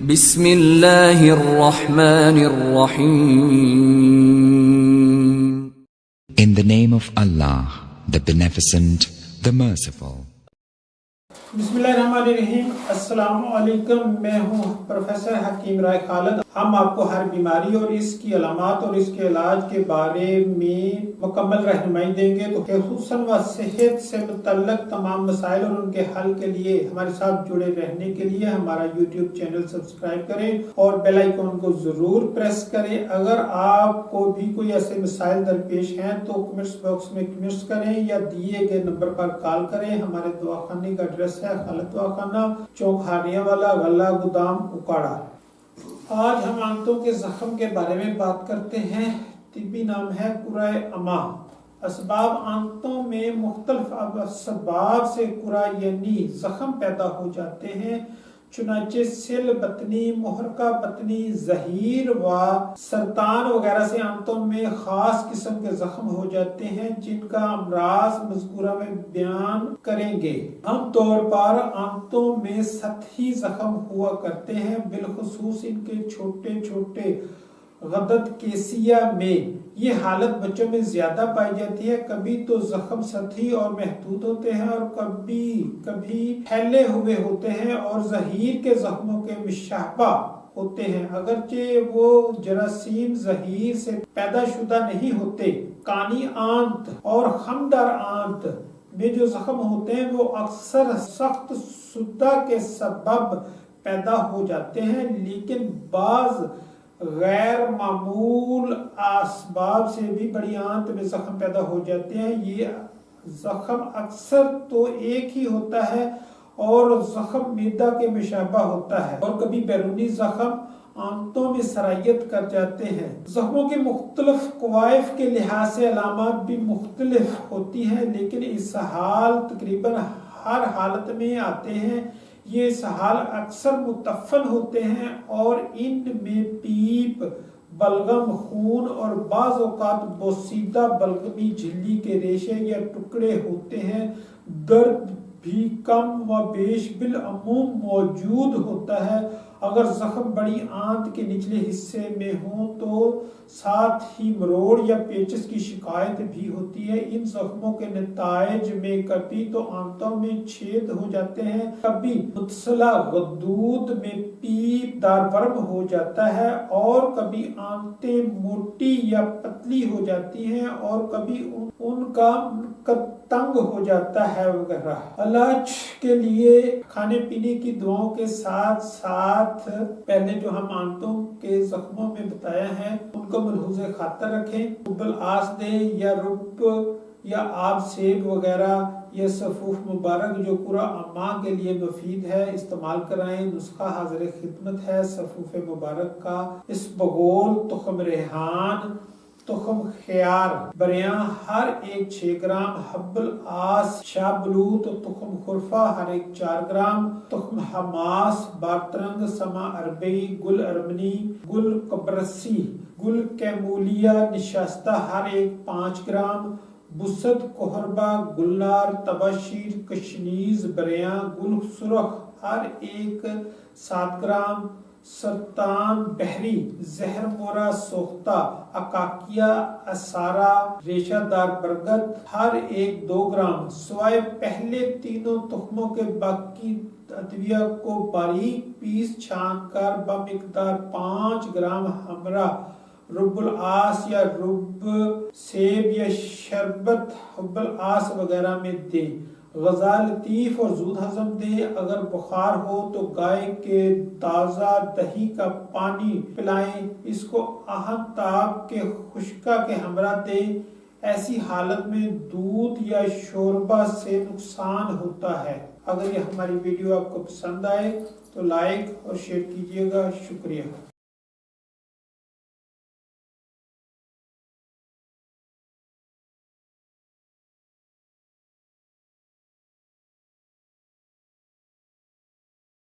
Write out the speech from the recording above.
بسم اللہ الرحمن الرحیم. In the name of Allah, the Beneficent, the Merciful. بسم اللہ الرحمن الرحیم. السلام علیکم. میں ہوں پروفیسر حکیم رائے خالد. ہم آپ کو ہر بیماری اور اس کی علامات اور اس کے علاج کے بارے میں مکمل رہنمائی دیں گے. تو خصوصاً صحت سے متعلق تمام مسائل اور ان کے حل کے لیے ہمارے ساتھ جڑے رہنے کے لیے ہمارا یوٹیوب چینل سبسکرائب کریں اور بیل آئیکن کو ضرور پریس کریں. اگر آپ کو بھی کوئی ایسے مسائل درپیش ہیں تو کمنٹس باکس میں کمنٹس کریں یا دیے گئے نمبر پر کال کریں. ہمارے دواخانے کا ایڈریس ہے خالد دواخانہ، چوک ہانیہ والا، غلہ گودام، اکاڑا. آج ہم آنتوں کے زخم کے بارے میں بات کرتے ہیں. طبی نام ہے کرۂ اما. اسباب: آنتوں میں مختلف اسباب سے کرۂ یعنی زخم پیدا ہو جاتے ہیں، چنانچہ سل بطنی، محرقہ بطنی، زہیر و سرطان وغیرہ سے آنتوں میں خاص قسم کے زخم ہو جاتے ہیں جن کا امراض مذکورہ میں بیان کریں گے. عام طور پر آنتوں میں سطحی زخم ہوا کرتے ہیں، بالخصوص ان کے چھوٹے چھوٹے غدد کیسیہ میں. یہ حالت بچوں میں زیادہ پائی جاتی ہے. کبھی تو زخم سطحی اور محدود ہوتے ہیں اور کبھی کبھی پھیلے ہوئے ہوتے ہیں اور زہیر کے زخموں کے مشابہ ہوتے ہیں، اگرچہ وہ جراثیم زہیر سے پیدا شدہ نہیں ہوتے. کانی آنت اور خمدار آنت میں جو زخم ہوتے ہیں وہ اکثر سخت صدع کے سبب پیدا ہو جاتے ہیں، لیکن بعض غیر معمول اسباب سے بھی بڑی آنت میں زخم پیدا ہو جاتے ہیں. یہ زخم اکثر تو ایک ہی ہوتا ہے اور زخم معدہ کے مشابہ ہوتا ہے، اور کبھی بیرونی زخم آنتوں میں سرائیت کر جاتے ہیں. زخموں کے مختلف کوائف کے لحاظ سے علامات بھی مختلف ہوتی ہیں، لیکن اسہال تقریباً ہر حالت میں آتے ہیں. یہ اسہال اکثر متفن ہوتے ہیں اور ان میں پیپ، بلغم، خون اور بعض اوقات بوسیدہ بلغمی جھلی کے ریشے یا ٹکڑے ہوتے ہیں. درد بھی کم و بیش بالعموم موجود ہوتا ہے. اگر زخم بڑی آنت کے نچلے حصے میں ہوں تو ساتھ ہی مروڑ یا پیچس کی شکایت بھی ہوتی ہے. ان زخموں کے نتائج میں کبھی تو آنتوں میں چھید ہو جاتے ہیں، کبھی متصلہ غدود میں پیپ دار ورم ہو جاتا ہے، اور کبھی آنتیں موٹی یا پتلی ہو جاتی ہیں اور کبھی ان کا تنگ ہو جاتا ہے وغیرہ. علاج کے لیے کھانے پینے کی دواؤں کے ساتھ ساتھ پہلے جو ہم آنتوں کے زخموں میں بتایا ہے ان کو ملحوظ خاطر رکھیں. رب العاص دیں یا رب یا آب سیب وغیرہ یا صفوف مبارک جو کرۂ اما کے لیے مفید ہے استعمال کرائیں. نسخہ حاضر خدمت ہے. صفوف مبارک کا اسبغول، تخم ریحان، تخم خیار بریاں ہر ایک 6 گرام، حب العاص، شاہ بلوط، تخم خرفہ ہر ایک 4 گرام، تخم حماس، بارترنگ، سما عربی، گل ارمنی، گل قبرصی، گل کیمولیا نشستہ ہر ایک 5 گرام، بسد، کوہربا، گلنار، تباشیر، کشنیز بریاں، گل سرخ ہر ایک 7 گرام، سرطان بحری، زہر مورا سوختہ، اکاکیا اسارا، ریشہ دار برگد ہر ایک 2 گرام. سوائے پہلے تینوں تخموں کے باقی ادویہ کو باریک پیس چھان کر بمقدار 5 گرام ہمراہ رب العاص یا رب سیب یا شربت حب العاص وغیرہ میں دیں. غذا لطیف اور زود ہضم دیں. اگر بخار ہو تو گائے کے تازہ دہی کا پانی پلائیں. اس کو اہم تاب کے خشکہ کے ہمراہ دیں. ایسی حالت میں دودھ یا شوربہ سے نقصان ہوتا ہے. اگر یہ ہماری ویڈیو آپ کو پسند آئے تو لائک اور شیئر کیجیے گا. شکریہ.